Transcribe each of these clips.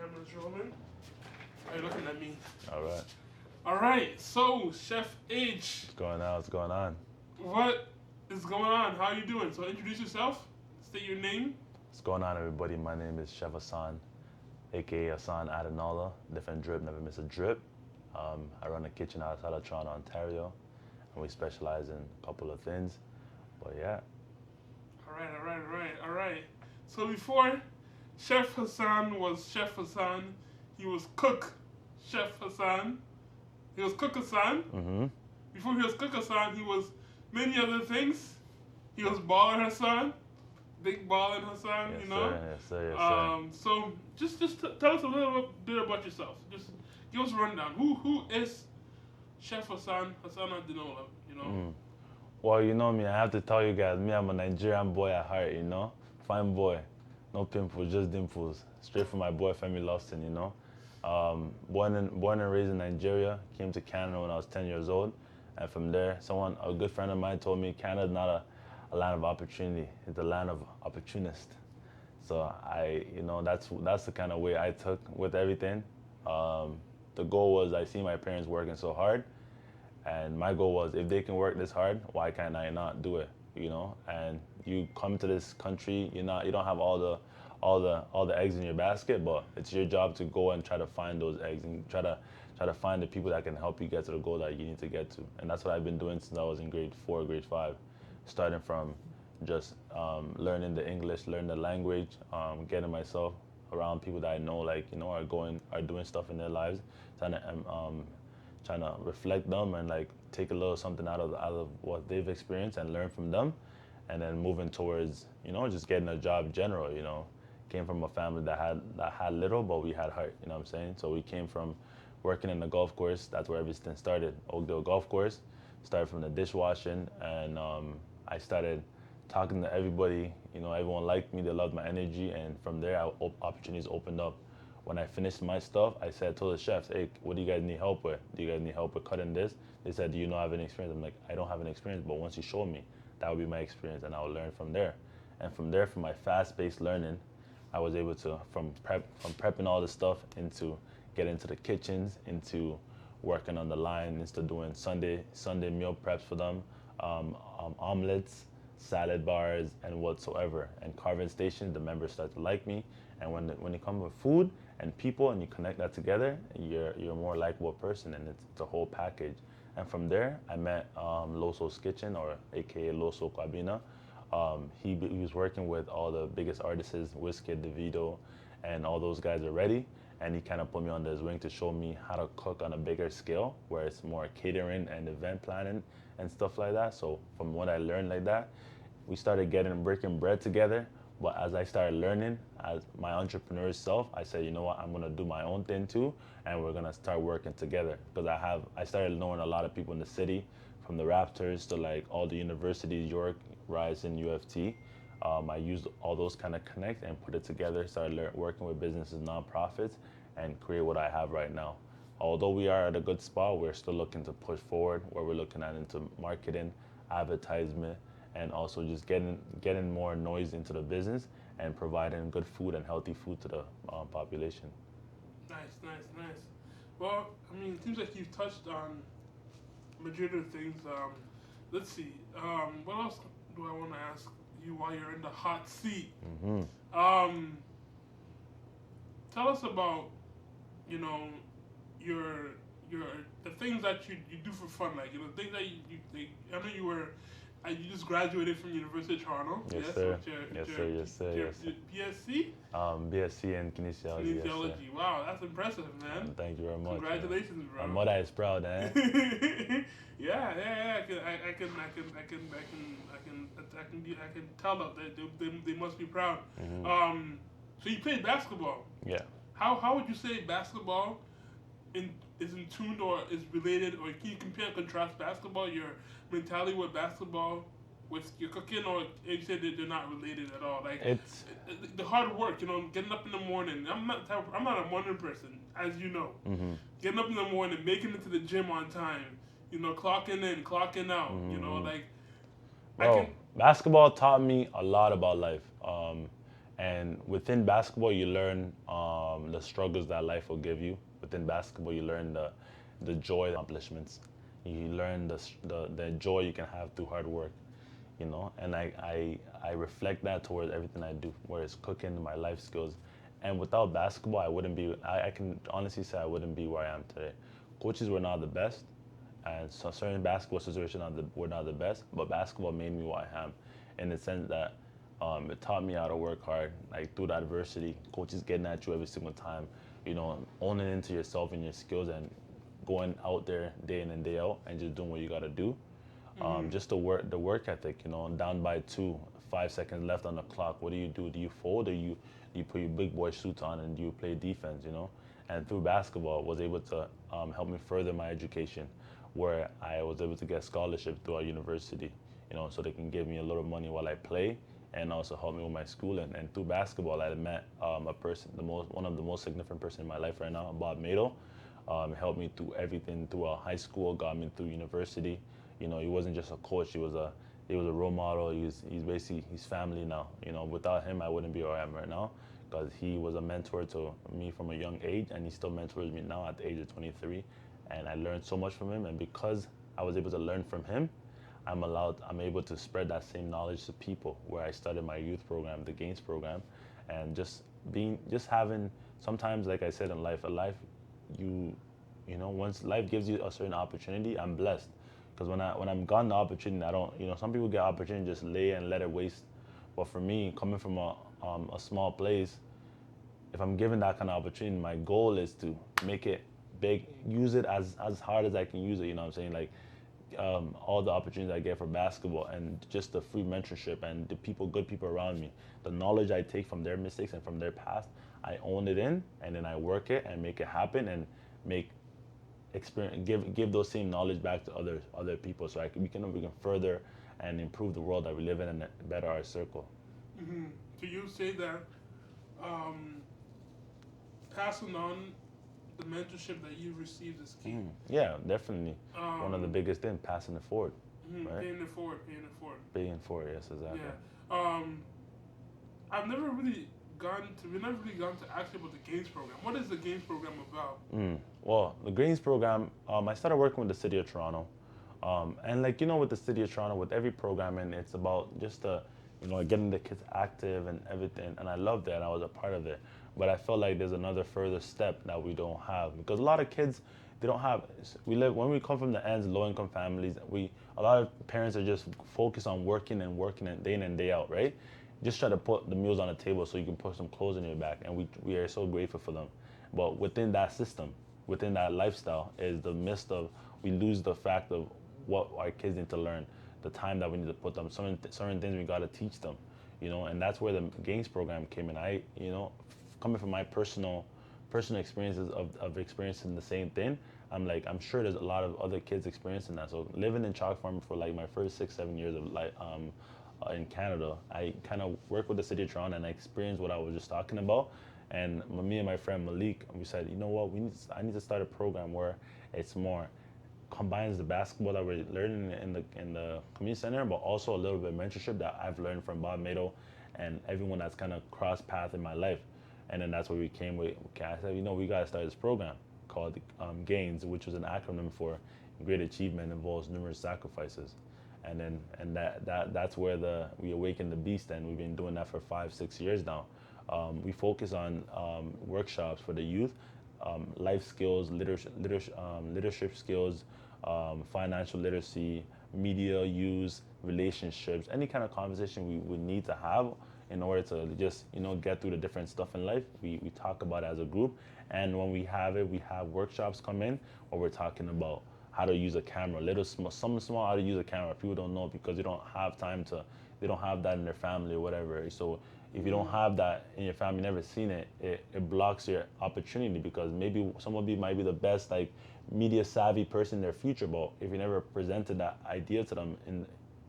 Camera's rolling. Are you looking at me? All right. All right. So, Chef H. What's going on? What's going on? What is going on? How are you doing? So, introduce yourself. State your name. What's going on, everybody? My name is Chef Hassan, aka Hassan Adenola. Different drip, never miss a drip. I run a kitchen outside of Toronto, Ontario, and we specialize in a couple of things. But yeah. All right. So before Chef Hassan was Chef Hassan, he was Cook Chef Hassan. He was Cook Hassan. Mm-hmm. Before he was Cook Hassan, he was many other things. He was Baller Hassan, Big Baller Hassan, Yes, you know? sir. Yes, sir. Yes, sir. So just tell us a little bit about yourself. Just give us a rundown. Who is Chef Hassan Adenola, you know? Well, you know me, I have to tell you guys, me, I'm a Nigerian boy at heart, you know? Fine boy. No pimples, just dimples. Straight from my boy Femi Lawson, you know? Born and raised in Nigeria, came to Canada when I was 10 years old. And from there, a good friend of mine told me Canada's not a land of opportunity, it's a land of opportunists. So that's the kind of way I took with everything. The goal was I see my parents working so hard, and my goal was if they can work this hard, why can't I not do it? You know, and you come to this country, you don't have all the eggs in your basket, but it's your job to go and try to find those eggs and try to find the people that can help you get to the goal that you need to get to. And that's what I've been doing since I was in grade 4, grade 5, starting from just learning the English, learning the language, getting myself around people that I know, are doing stuff in their lives, trying to reflect them and take a little something out of what they've experienced and learn from them, and then moving towards just getting a job general. Came from a family that had little, but we had heart. You know what I'm saying? So we came from working in the golf course. That's where everything started. Oakdale Golf Course. Started from the dishwashing, and I started talking to everybody. Everyone liked me. They loved my energy, and from there, opportunities opened up. When I finished my stuff, told the chefs, hey, what do you guys need help with? Do you guys need help with cutting this? They said, do you not have any experience? I'm like, I don't have any experience, but once you show me, that would be my experience, and I'll learn from there. And from there, from my fast-paced learning, I was able to, from prepping all this stuff, into get into the kitchens, into working on the line, into doing Sunday meal preps for them, omelets, salad bars, and whatsoever. And carving stations, the members start to like me. And when you come with food and people and you connect that together, you're a more likable person, and it's a whole package. And from there, I met Loso's Kitchen, or AKA Loso Cabina. He was working with all the biggest artists, Wizkid, DeVito, and all those guys already. And he kind of put me under his wing to show me how to cook on a bigger scale, where it's more catering and event planning and stuff like that. So from what I learned like that, we started breaking bread together. But as I started learning, as my entrepreneur self, I said, you know what, I'm gonna do my own thing too, and we're gonna start working together. Because I started knowing a lot of people in the city, from the Raptors to all the universities, York, Ryerson, UFT. I used all those kind of connect and put it together, started working with businesses, nonprofits, and create what I have right now. Although we are at a good spot, we're still looking to push forward, where we're looking at into marketing, advertisement, and also just getting more noise into the business and providing good food and healthy food to the population. Nice. Well, I mean, it seems like you've touched on majority of things. Let's see. What else do I want to ask you while you're in the hot seat? Tell us about, your the things that you do for fun, things that I know you just graduated from University of Toronto. Yes, sir. Yes, sir. BSc? BSc in kinesiology. Kinesiology. Yes, wow, that's impressive, man. Thank you very much. Congratulations, bro. My mother is proud, eh? Yeah. I can tell that they must be proud. Mm-hmm. So you played basketball. Yeah. How would you say basketball is in tune or is related, or can you compare and contrast basketball, your mentality with basketball, with your cooking, or you said that they're not related at all? It's the hard work, getting up in the morning. I'm not a morning person, as you know. Mm-hmm. Getting up in the morning, making it to the gym on time, clocking in, clocking out, Mm-hmm. Basketball taught me a lot about life. And within basketball, you learn the struggles that life will give you. Within basketball, you learn the joy of accomplishments. You learn the joy you can have through hard work, you know. And I reflect that towards everything I do, whether it's cooking, my life skills. And without basketball, I wouldn't be. I can honestly say I wouldn't be where I am today. Coaches were not the best, and so certain basketball situations were not the best. But basketball made me what I am, in the sense that it taught me how to work hard, like through the adversity. Coaches getting at you every single time, you know, owning into yourself and your skills, and going out there day in and day out and just doing what you got to do. Just the work ethic, you know, down by 2, 5 seconds left on the clock. What do you do? Do you fold, or you put your big boy suits on and you play defense, you know? And through basketball, was able to help me further my education, where I was able to get scholarship through our university, you know, so they can give me a little money while I play, and also help me with my schooling. And through basketball, I met a person, one of the most significant person in my life right now, Bob Mado. Helped me through everything, through high school, got me through university. You know, he wasn't just a coach; he was a role model. He's basically his family now. You know, without him, I wouldn't be where I am right now, because he was a mentor to me from a young age, and he still mentors me now at the age of 23. And I learned so much from him, and because I was able to learn from him, I'm able to spread that same knowledge to people. Where I started my youth program, the Gains program, and just having, sometimes, like I said, in life, you know, once life gives you a certain opportunity, I'm blessed. Because when I'm gotten the opportunity, I don't, you know, some people get opportunity, just lay and let it waste. But for me, coming from a small place, if I'm given that kind of opportunity, my goal is to make it big, use it as hard as I can use it. You know what I'm saying? Like, all the opportunities I get for basketball, and just the free mentorship, and the good people around me, the knowledge I take from their mistakes and from their past, I own it in, and then I work it and make it happen, and make experience, give those same knowledge back to other people, so we can further and improve the world that we live in, and better our circle. Mm-hmm. So you say that um, passing on the mentorship that you received is key. Yeah, definitely. One of the biggest things, passing it forward. Right? Paying it forward. Paying it forward, yes, exactly. Yeah. I've never really we've never really gone to ask you about the Gains program. What is the Gains program about? Well, the Gains program, I started working with the City of Toronto. And like, you know, with the City of Toronto, with every program, and it's about just you know, getting the kids active and everything. And I loved it, and I was a part of it. But I felt like there's another further step that we don't have, because a lot of kids, they don't have. When we come from the ends, low-income families, a lot of parents are just focused on working and day in and day out, right? Just try to put the meals on the table so you can put some clothes on your back, and we are so grateful for them. But within that system, within that lifestyle, is the midst of, we lose the fact of what our kids need to learn, the time that we need to put them, certain things we got to teach them, you know. And that's where the Gains program came in. You know, coming from my personal experiences of experiencing the same thing, I'm sure there's a lot of other kids experiencing that. So living in chalk farming for like my first 6-7 years of life in Canada, I kind of worked with the City of Toronto, and I experienced what I was just talking about. And me and my friend Malik, we said, you know what, I need to start a program where it's more combines the basketball that we're learning in the community center, but also a little bit of mentorship that I've learned from Bob Mado and everyone that's kind of crossed path in my life. And then that's where we came with. I said, you know, we gotta start this program called GAINS, which was an acronym for Great Achievement Involves Numerous Sacrifices. And that's where we awakened the beast, and we've been doing that for 5-6 years now. We focus on workshops for the youth, life skills, leadership skills, financial literacy, media use, relationships, any kind of conversation we would need to have in order to just, you know, get through the different stuff in life. We talk about it as a group, and when we have workshops come in where we're talking about how to use a camera, something small, how to use a camera. People don't know because they don't have they don't have that in their family or whatever. So if you don't have that in your family, never seen it, it blocks your opportunity, because maybe somebody might be the best like media savvy person in their future, but if you never presented that idea to them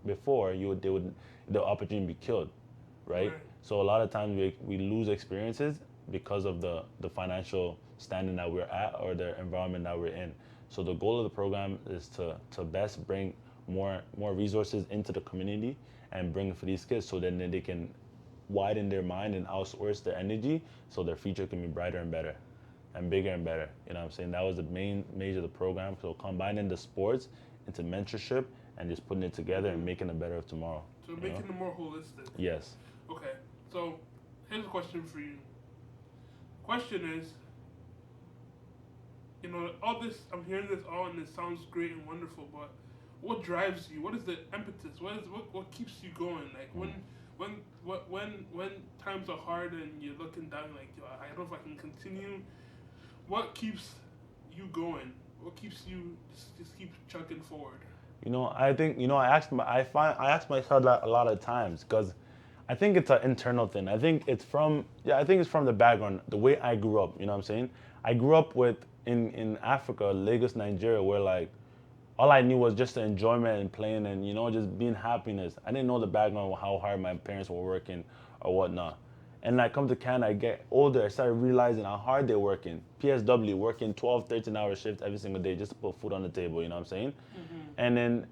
before, the opportunity be killed, right? So a lot of times we lose experiences because of the financial standing that we're at or the environment that we're in. So the goal of the program is to best bring more resources into the community and bring it for these kids, so then they can widen their mind and outsource their energy so their future can be brighter and better and bigger and better. You know what I'm saying? That was the main major of the program. So combining the sports into mentorship and just putting it together and making it better of tomorrow. So making it more holistic. Yes. Okay. So here's a question for you. Question is, all this, I'm hearing this all and it sounds great and wonderful, but what drives you? What is the impetus? What keeps you going? Like when times are hard and you're looking down like, yo, I don't know if I can continue. What keeps you going? What keeps you just keep chugging forward? I think I ask myself that a lot of times because I think it's an internal thing. I think it's from the background, the way I grew up. You know what I'm saying? I grew up in Africa, Lagos, Nigeria, where like all I knew was just the enjoyment and playing and just being happiness. I didn't know the background of how hard my parents were working or whatnot. And I come to Canada, I get older, I started realizing how hard they're working. PSW, working 12, 13-hour shifts every single day just to put food on the table, you know what I'm saying? Mm-hmm.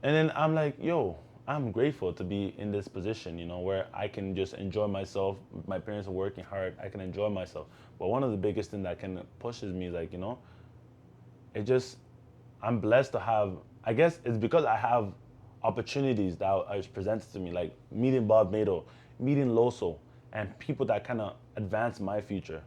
And then I'm like, yo, I'm grateful to be in this position, where I can just enjoy myself. My parents are working hard, I can enjoy myself. But one of the biggest things that kind of pushes me is like, I'm blessed to have, I guess it's because I have opportunities that are presented to me, like meeting Bob Mado, meeting Loso, and people that kind of advance my future.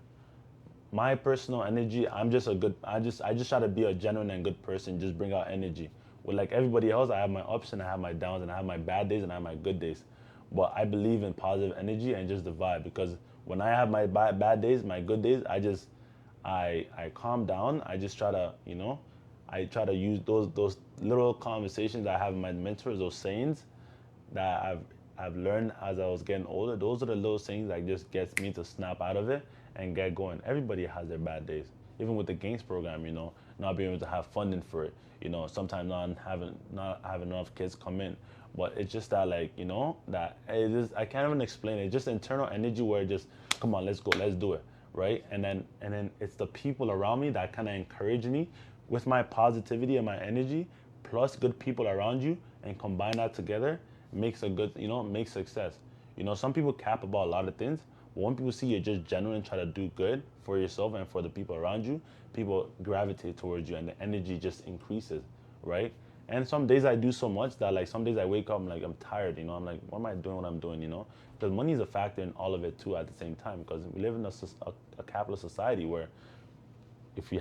My personal energy, I just try to be a genuine and good person, just bring out energy. With like everybody else, I have my ups and I have my downs and I have my bad days and I have my good days. But I believe in positive energy and just the vibe, because when I have my bad days, my good days, I calm down. I just try to, I try to use those little conversations that I have with my mentors, those sayings that I've learned as I was getting older. Those are the little sayings that just gets me to snap out of it and get going. Everybody has their bad days. Even with the games program, not being able to have funding for it, sometimes not having enough kids come in. But it's just that like, that it is, I can't even explain it. It's just internal energy where it just, come on, let's go, let's do it. Right? And then it's the people around me that kind of encourage me with my positivity and my energy, plus good people around you, and combine that together makes a good, makes success. Some people cap about a lot of things, but when people see you're just genuine and try to do good for yourself and for the people around you, people gravitate towards you and the energy just increases, right? And some days I do so much that like some days I wake up, I'm tired, I'm like, what am I doing what I'm doing, Because money is a factor in all of it too at the same time, because we live in a capitalist society where if you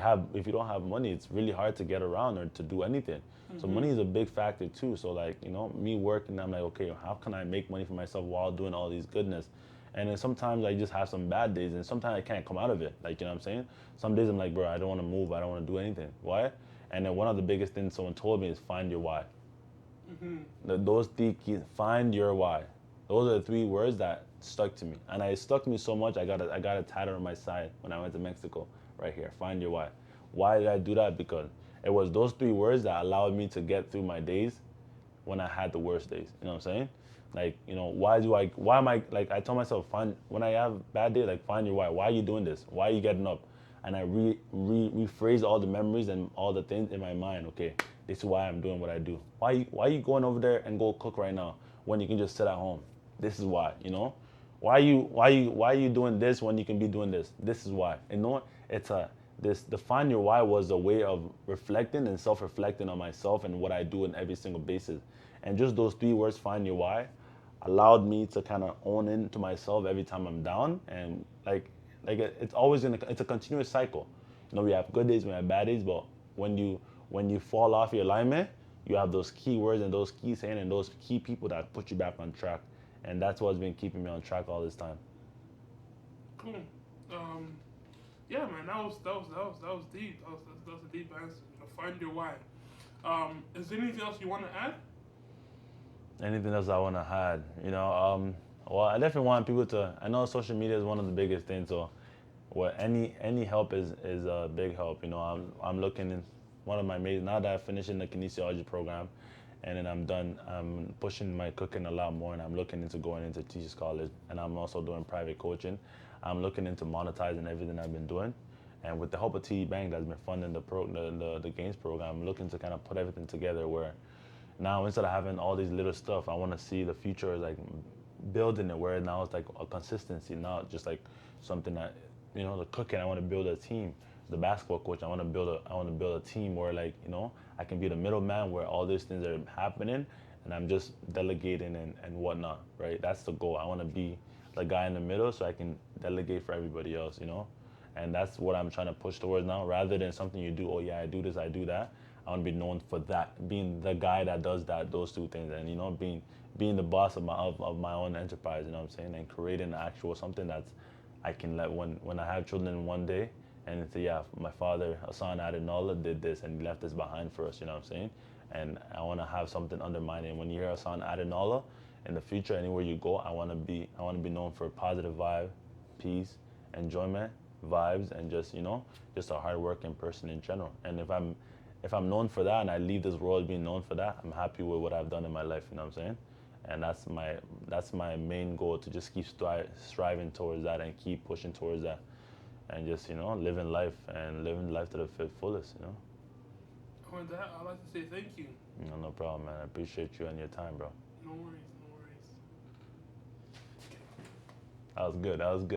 don't have money, it's really hard to get around or to do anything. Mm-hmm. So money is a big factor too. So like, me working, I'm like, okay, how can I make money for myself while doing all these goodness? And then sometimes I just have some bad days and sometimes I can't come out of it. Like, you know what I'm saying? Some days I'm like, bro, I don't want to move. I don't want to do anything. Why? And then one of the biggest things someone told me is find your why. Mm-hmm. Those three keys, find your why. Those are the 3 words that stuck to me. And it stuck to me so much, I got a tattoo on my side when I went to Mexico. Right here, find your why. Why did I do that? Because it was those 3 words that allowed me to get through my days when I had the worst days. You know what I'm saying? Like, why am I, like, I told myself, when I have bad days, like, find your why. Why are you doing this? Why are you getting up? And I rephrase all the memories and all the things in my mind. Okay, this is why I'm doing what I do. Why are you going over there and go cook right now when you can just sit at home? This is why, Why are you doing this when you can be doing this? This is why. The find your why was a way of reflecting and self-reflecting on myself and what I do in every single basis. And just those 3 words, find your why, allowed me to kind of own into myself every time I'm down. And it's a continuous cycle. We have good days, we have bad days, but when you fall off your alignment, you have those key words and those key sayings and those key people that put you back on track. And that's what's been keeping me on track all this time. Cool. Yeah, man, that was deep. That was a deep answer. Find your why. Is there anything else you want to add? Anything else I want to add? Well, I definitely want people to. I know social media is one of the biggest things. So, any help is a big help. I'm looking in one of my majors now that I'm finishing the kinesiology program. And then I'm done. I'm pushing my cooking a lot more, and I'm looking into going into teachers college, and I'm also doing private coaching. I'm looking into monetizing everything I've been doing, and with the help of TD Bank that's been funding the games program, I'm looking to kind of put everything together where now instead of having all these little stuff, I want to see the future as like building it where now it's like a consistency, not just like something that, the cooking. I want to build a team. The basketball coach, I want to build a team where like, I can be the middleman where all these things are happening, and I'm just delegating and whatnot, right? That's the goal. I want to be the guy in the middle so I can delegate for everybody else, and that's what I'm trying to push towards now. Rather than something you do, oh yeah, I do this, I do that. I want to be known for that, being the guy that does those two things, and being the boss of my own enterprise. You know what I'm saying, and creating actual something that's I can let when I have children one day and say, yeah, my father Hassan Adenola did this and he left this behind for us. You know what I'm saying, and I want to have something under my name. When you hear Hassan Adenola in the future, anywhere you go, I want to be known for positive vibe, peace, enjoyment, vibes, and just a hardworking person in general. And if I'm known for that and I leave this world being known for that, I'm happy with what I've done in my life. You know what I'm saying? And that's my main goal, to just keep striving towards that and keep pushing towards that, and just living life to the fullest. On that, I'd like to say thank you. No problem, man. I appreciate you and your time, bro. No worries, no worries. That was good.